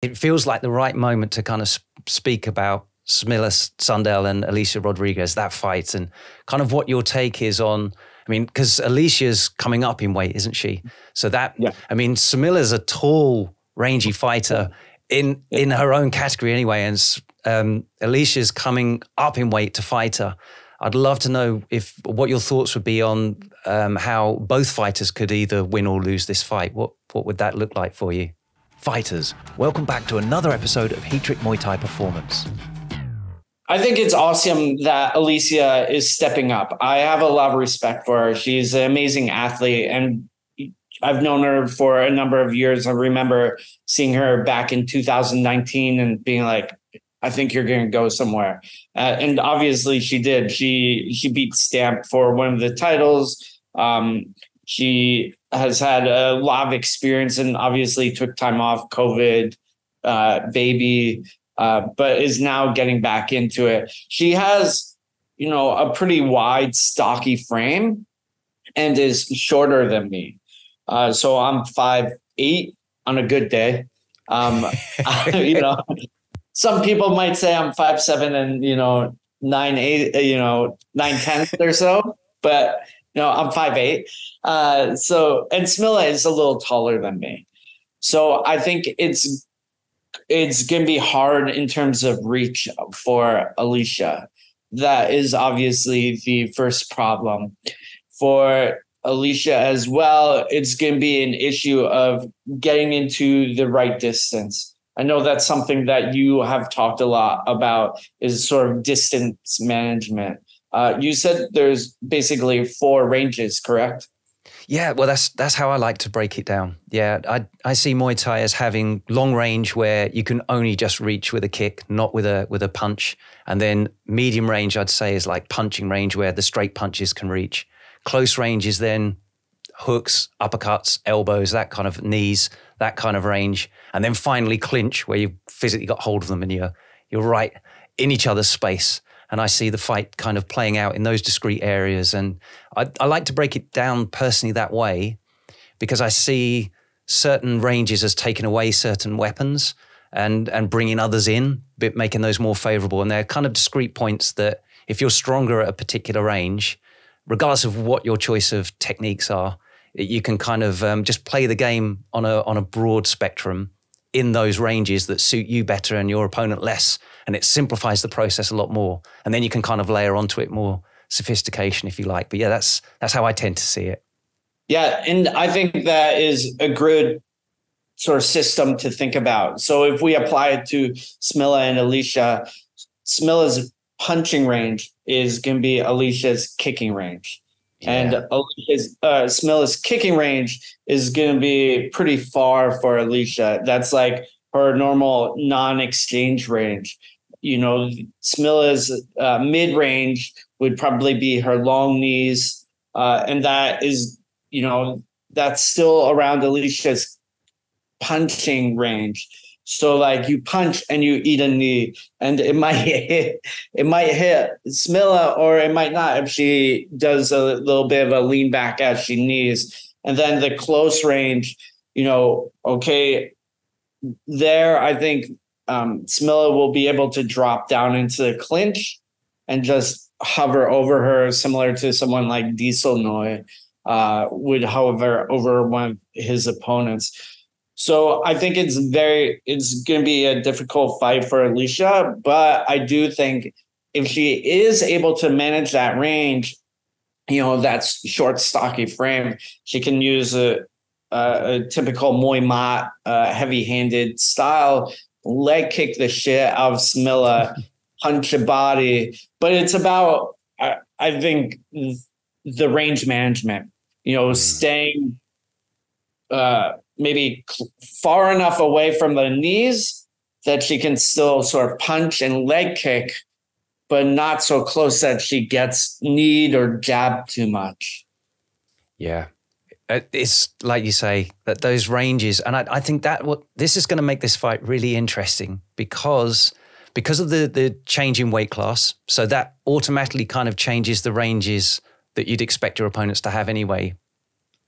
It feels like the right moment to kind of speak about Smilla Sundell and Allycia Rodrigues, that fight, and kind of what your take is on, I mean, because Alicia's coming up in weight, isn't she? So that, yeah. I mean, Smilla's a tall, rangy fighter in her own category anyway, and Alicia's coming up in weight to fight her. I'd love to know what your thoughts would be on how both fighters could either win or lose this fight. What would that look like for you? Fighters, welcome back to another episode of Heat Trick Muay Thai Performance. I think it's awesome that Allycia is stepping up. I have a lot of respect for her. She's an amazing athlete, and I've known her for a number of years. I remember seeing her back in 2019 and being like, I think you're going to go somewhere. And obviously she did. She beat Stamp for one of the titles. She has had a lot of experience and obviously took time off, COVID, baby, but is now getting back into it. She has, a pretty wide, stocky frame and is shorter than me. So I'm 5'8" on a good day. Some people might say I'm 5'7" and 9'8", 9'10" or so, but I'm 5'8". And Smilla is a little taller than me. So I think it's going to be hard in terms of reach for Allycia. That is obviously the first problem. For Allycia as well, it's going to be an issue of getting into the right distance. I know that's something that you have talked a lot about, is sort of distance management. You said there's basically 4 ranges, correct? Yeah, well, that's how I like to break it down. Yeah, I see Muay Thai as having long range where you can only just reach with a kick, not with a punch. And then medium range, I'd say, is like punching range where the straight punches can reach. Close range is then hooks, uppercuts, elbows, that kind of knees, that kind of range. And then finally clinch, where you've physically got hold of them and you're right in each other's space. And I see the fight kind of playing out in those discrete areas. And I like to break it down personally that way, because I see certain ranges as taking away certain weapons and bringing others in, making those more favorable. And they're kind of discrete points that if you're stronger at a particular range, regardless of what your choice of techniques are, you can kind of just play the game on a broad spectrum in those ranges that suit you better and your opponent less. And it simplifies the process a lot more. And then you can kind of layer onto it more sophistication, if you like. But yeah, that's how I tend to see it. Yeah, and I think that is a good sort of system to think about. So if we apply it to Smilla and Allycia, Smilla's punching range is going to be Alicia's kicking range. Yeah. And Smilla's kicking range is going to be pretty far for Allycia. That's like her normal non-exchange range. Smilla's mid-range would probably be her long knees. And that is, that's still around Alicia's punching range. So like you punch and you eat a knee, and it might hit Smilla, or it might not if she does a little bit of a lean back as she knees. And then the close range, there I think Smilla will be able to drop down into the clinch and just hover over her, similar to someone like Diesel Noy would hover over one of his opponents. So I think it's going to be a difficult fight for Allycia, but I do think if she is able to manage that range, that's short, stocky frame, she can use a typical Muay Mat, heavy-handed style, leg kick the shit out of Smilla, punch a body. But it's about, I think, the range management, staying maybe far enough away from the knees that she can still sort of punch and leg kick, but not so close that she gets kneed or jabbed too much. Yeah. It's like you say, that those ranges, and I think that this is going to make this fight really interesting because of the change in weight class. So that automatically kind of changes the ranges that you'd expect your opponents to have anyway,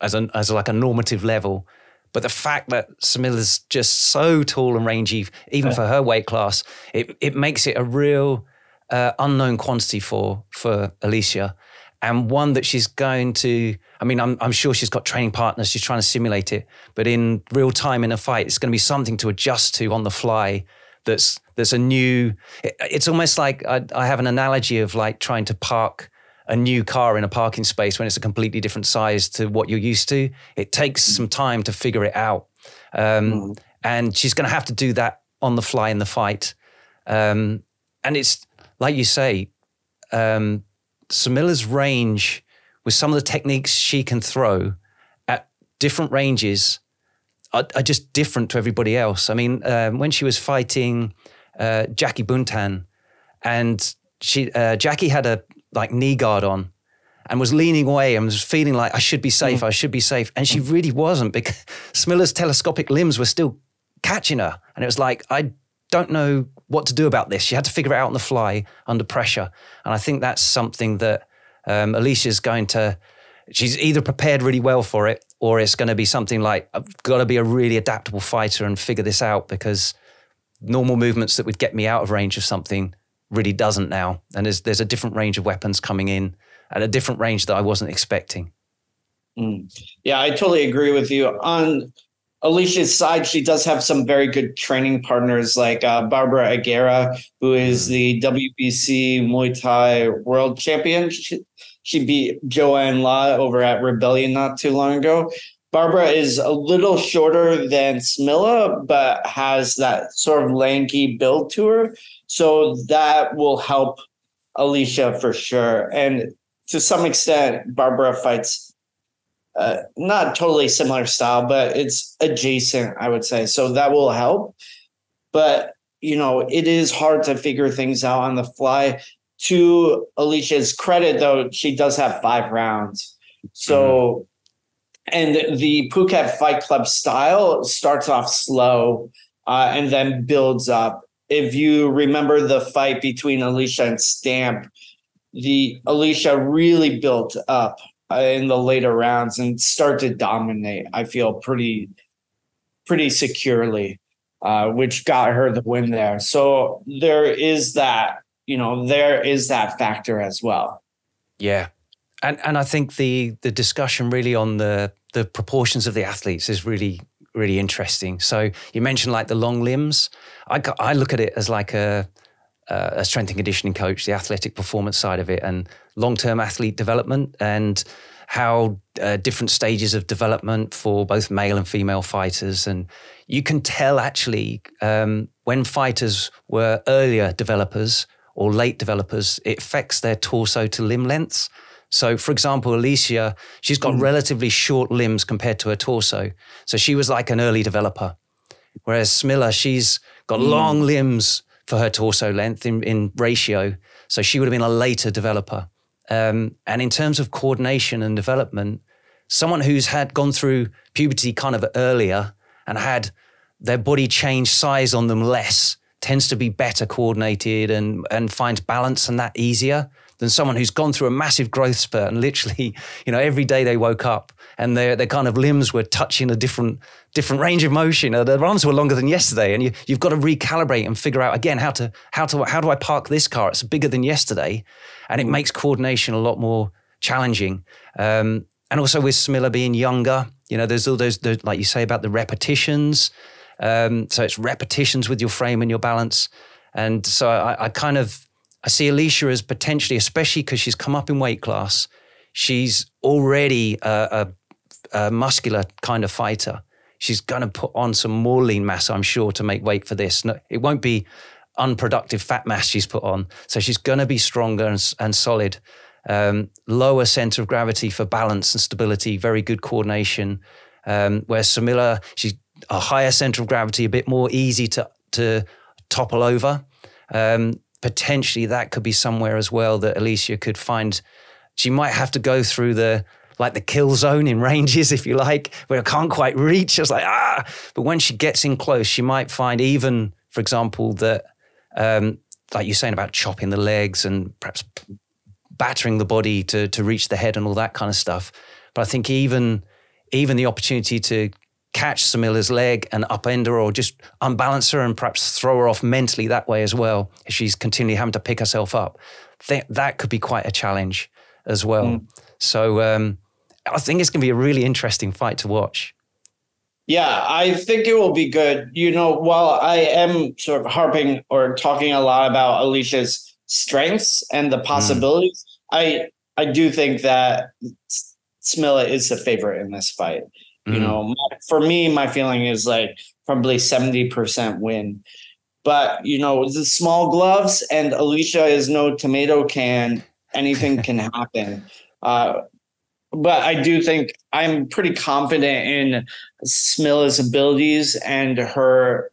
as like a normative level. But the fact that Smilla's just so tall and rangy, even for her weight class, it makes it a real unknown quantity for Allycia, and one that she's going to, I mean, I'm sure she's got training partners, she's trying to simulate it, but in real time in a fight, it's going to be something to adjust to on the fly that's a new, it's almost like I have an analogy of like trying to park a new car in a parking space when it's a completely different size to what you're used to. It takes some time to figure it out. And she's going to have to do that on the fly in the fight. And it's, like you say, Smilla's range with some of the techniques she can throw at different ranges are just different to everybody else. I mean, when she was fighting Jackie Buntan, and Jackie had a knee guard on and was leaning away and was feeling like, I should be safe, I should be safe. And she really wasn't, because Smilla's telescopic limbs were still catching her. And it was like, I don't know what to do about this. She had to figure it out on the fly under pressure. And I think that's something that Alicia's she's either prepared really well for it, or it's going to be something like, I've got to be a really adaptable fighter and figure this out, because normal movements that would get me out of range of something really doesn't now. And there's a different range of weapons coming in, and a different range that I wasn't expecting. Yeah, I totally agree with you. On Alicia's side, she does have some very good training partners like Barbara Aguirre, who is the WBC Muay Thai world champion. She beat Joanne Law over at Rebellion not too long ago. Barbara is a little shorter than Smilla, but has that sort of lanky build to her. So that will help Allycia for sure. And to some extent, Barbara fights not totally similar style, but it's adjacent, I would say. So that will help. But, it is hard to figure things out on the fly. To Alicia's credit, though, she does have 5 rounds. So, and the Phuket Fight Club style starts off slow and then builds up. If you remember the fight between Allycia and Stamp, Allycia really built up in the later rounds and started to dominate, I feel, pretty securely, which got her the win there. So there is that, there is that factor as well. Yeah. And I think the discussion really on the proportions of the athletes is really, really interesting. So you mentioned like the long limbs. I look at it as like a strength and conditioning coach, the athletic performance side of it, and long-term athlete development, and how different stages of development for both male and female fighters. And you can tell actually when fighters were earlier developers or late developers, it affects their torso to limb lengths. So, for example, Allycia, she's got relatively short limbs compared to her torso. So she was like an early developer. Whereas Smilla, she's got long limbs for her torso length in ratio. So she would have been a later developer. And in terms of coordination and development, someone who's gone through puberty kind of earlier and had their body change size on them less tends to be better coordinated and finds balance and that easier than someone who's gone through a massive growth spurt and literally, every day they woke up and their kind of limbs were touching a different range of motion. Their arms were longer than yesterday, and you've got to recalibrate and figure out again how do I park this car? It's bigger than yesterday, and it makes coordination a lot more challenging. And also with Smilla being younger, there's all those like you say about the repetitions. So it's repetitions with your frame and your balance, and so I see Allycia as potentially, especially because she's come up in weight class, she's already a muscular kind of fighter. She's going to put on some more lean mass, I'm sure, to make weight for this. No, it won't be unproductive fat mass she's put on. So she's going to be stronger and solid. Lower center of gravity for balance and stability, very good coordination. Whereas Smilla, she's a higher center of gravity, a bit more easy to topple over. Potentially that could be somewhere as well that Allycia could find. She might have to go through the kill zone in ranges, if you like, where I can't quite reach. It's like, but when she gets in close, she might find even, for example, that, like you're saying about chopping the legs and perhaps battering the body to reach the head and all that kind of stuff. But I think even the opportunity to catch Smilla's leg and upend her, or just unbalance her and perhaps throw her off mentally that way as well, if she's continually having to pick herself up. That could be quite a challenge as well. So I think it's going to be a really interesting fight to watch. Yeah, I think it will be good. You know, while I am sort of harping or talking a lot about Alicia's strengths and the possibilities, I do think that Smilla is the favorite in this fight. You know, for me, my feeling is like probably 70% win. But, you know, the small gloves, and Allycia is no tomato can. Anything can happen. But I do think I'm pretty confident in Smilla's abilities and her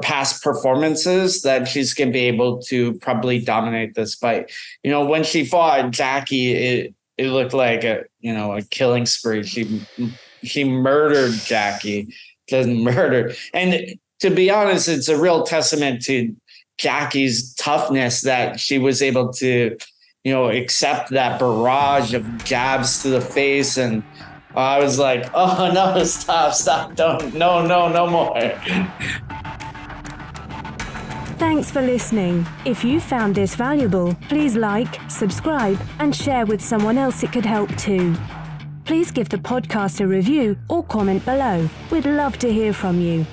past performances that she's going to be able to probably dominate this fight. You know, when she fought Jackie, it looked like a killing spree. She murdered Jackie, and to be honest, it's a real testament to Jackie's toughness that she was able to, you know, accept that barrage of jabs to the face. And I was like, oh no, stop, don't, no more. Thanks for listening. If you found this valuable, please like, subscribe, and share with someone else it could help too. Please give the podcast a review or comment below. We'd love to hear from you.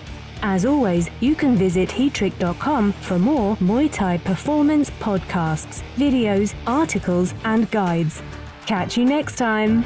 As always, you can visit heatrick.com for more Muay Thai performance podcasts, videos, articles, and guides. Catch you next time.